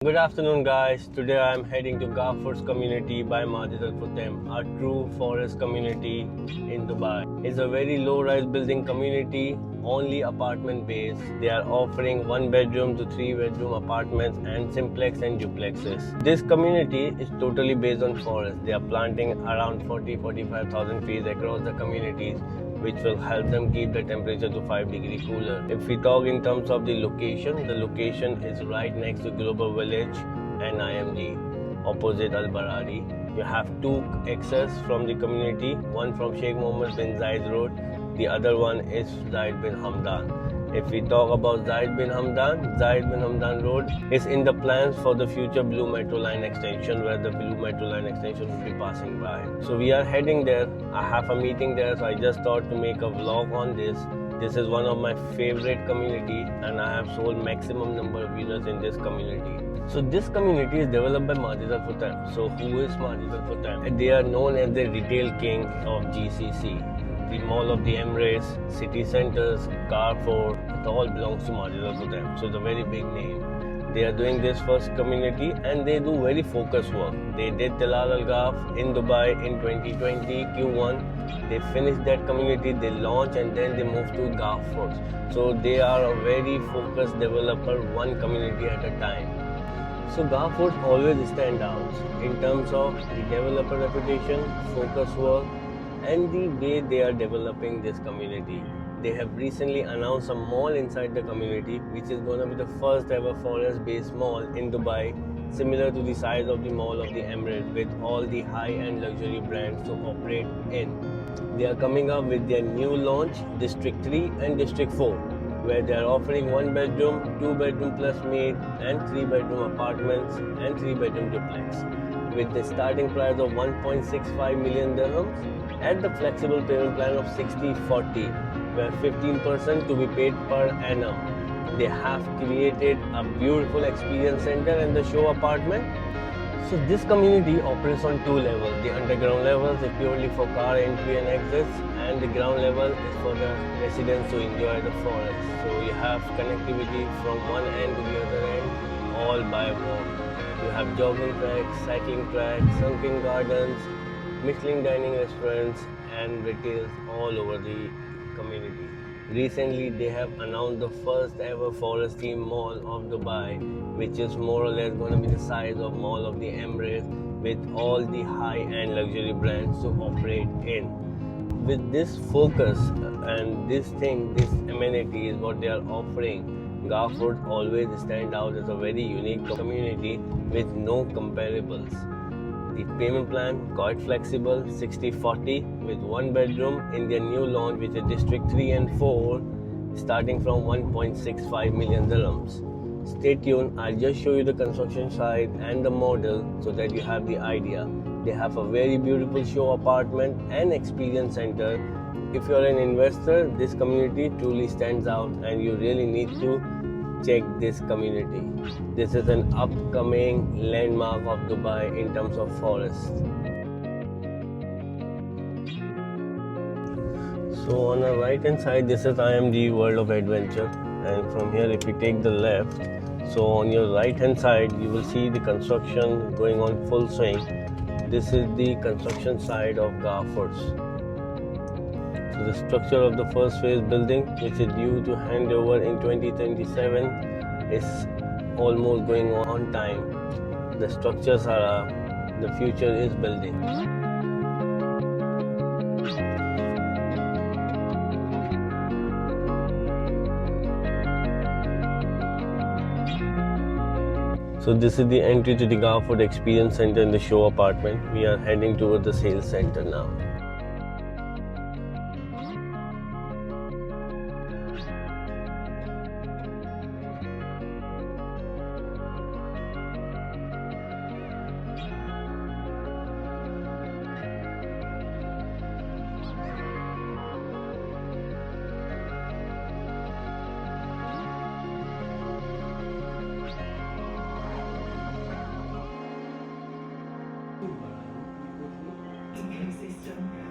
Good afternoon guys, today I am heading to Garfords community by Masjid Al Futtaim, a true forest community in Dubai. It's a very low-rise building community, only apartment based. They are offering 1 bedroom to 3 bedroom apartments and simplex and duplexes. This community is totally based on forest. They are planting around 40-45,000 trees across the communities, which will help them keep the temperature to 5 degrees cooler. If we talk in terms of the location is right next to Global Village and IMG, opposite Al Barari. You have two exits from the community, one from Sheikh Mohammed bin Zayed Road, the other one is Zayed bin Hamdan. If we talk about Zayed bin Hamdan Road is in the plans for the future Blue Metro Line extension, where the Blue Metro Line extension will be passing by. So we are heading there. I have a meeting there, so I just thought to make a vlog on this. This is one of my favorite community and I have sold maximum number of units in this community. So this community is developed by Masjid Al Futtaim. So who is Masjid Al Futtaim? They are known as the retail king of GCC. The Mall of the Emirates, city centers, Carrefour, it all belongs to Masjid Al Futtaim. So it's a very big name. They are doing this first community and they do very focused work. They did Tilal Al Ghaf in Dubai in 2020 Q1. They finished that community, they launched and then they moved to Garfords. So they are a very focused developer, one community at a time. So Garfords always stand out in terms of the developer reputation, focus work, and the way they are developing this community. They have recently announced a mall inside the community, which is going to be the first ever forest-based mall in Dubai, similar to the size of the Mall of the Emirates, with all the high-end luxury brands to operate in. They are coming up with their new launch, District 3 and District 4, where they are offering 1 bedroom, 2 bedroom plus maid, and 3 bedroom apartments and 3 bedroom duplex, with the starting price of 1.65 million dirhams at the flexible payment plan of 60-40, where 15% to be paid per annum. They have created a beautiful experience center and the show apartment. So this community operates on 2 levels. The underground level is purely for car entry and exits, and the ground level is for the residents to enjoy the forest. So you have connectivity from one end to the other end, all by walk. You have jogging tracks, cycling tracks, sunken gardens, Michelin dining restaurants and retails all over the community. Recently, they have announced the first ever forest themed mall of Dubai, which is more or less going to be the size of Mall of the Emirates, with all the high-end luxury brands to operate in. With this focus and this amenity is what they are offering, Garfords always stand out as a very unique community with no comparables. The payment plan quite flexible, 60-40, with 1 bedroom in their new launch, which is District 3 and 4, starting from 1.65 million dirhams. Stay tuned, I'll just show you the construction side and the model so that you have the idea. They have a very beautiful show apartment and experience center. If you're an investor, this community truly stands out and you really need to check this community. This is an upcoming landmark of Dubai in terms of forest. So on the right hand side, this is IMG World of Adventure, and from here if you take the left, so on your right hand side you will see the construction going on full swing. This is the construction side of Garfords. So the structure of the first phase building, which is due to hand over in 2027, is almost going on time. The structures are up, the future is building. So this is the entry to the Garfords Experience Center in the show apartment. We are heading towards the sales center now. System.